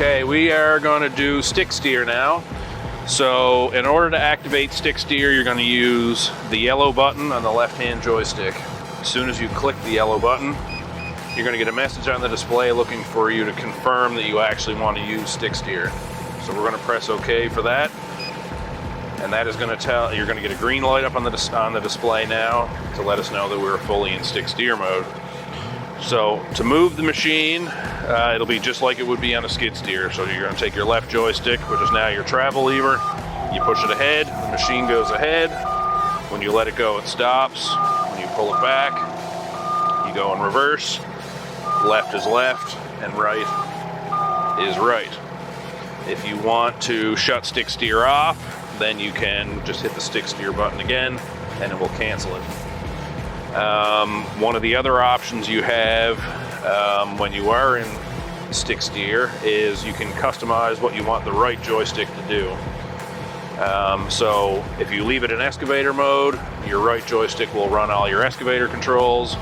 Okay, we are going to do stick steer now. So in order to activate stick steer, you're going to use the yellow button on the left-hand joystick. As soon as you click the yellow button, you're going to get a message on the display looking for you to confirm that you actually want to use stick steer. So we're going to press OK for that. And that is going to tell, you're going to get a green light up on the display now to let us know that we're fully in stick steer mode. So to move the machine, it'll be just like it would be on a skid steer. So you're going to take your left joystick, which is now your travel lever, you push it ahead, the machine goes ahead. When you let it go, it stops. When you pull it back, you go in reverse. Left is left and right is right. If you want to shut stick steer off, then you can just hit the stick steer button again and it will cancel it. One of the other options you have when you are in stick steer is you can customize what you want the right joystick to do. So if you leave it in excavator mode, your right joystick will run all your excavator controls.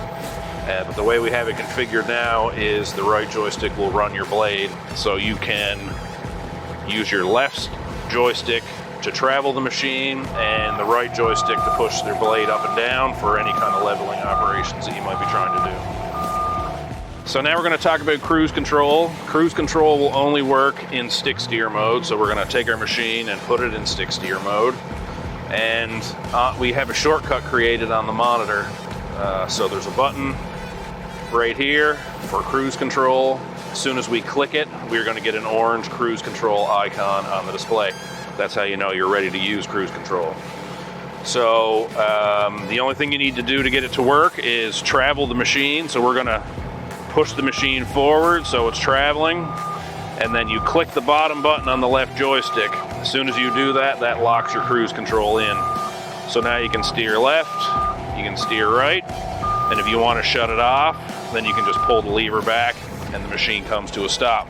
But the way we have it configured now is the right joystick will run your blade. So you can use your left joystick to travel the machine and the right joystick to push their blade up and down for any kind of leveling operations that you might be trying to do. So now we're going to talk about cruise control. Cruise control will only work in stick steer mode, so we're going to take our machine and put it in stick steer mode. And we have a shortcut created on the monitor. So there's a button right here for cruise control. As soon as we click it, we're going to get an orange cruise control icon on the display. That's how you know you're ready to use cruise control. So the only thing you need to do to get it to work is travel the machine. So we're gonna push the machine forward so it's traveling, and then you click the bottom button on the left joystick. As soon as you do that, that locks your cruise control in. So now you can steer left, you can steer right, and if you want to shut it off, then you can just pull the lever back and the machine comes to a stop.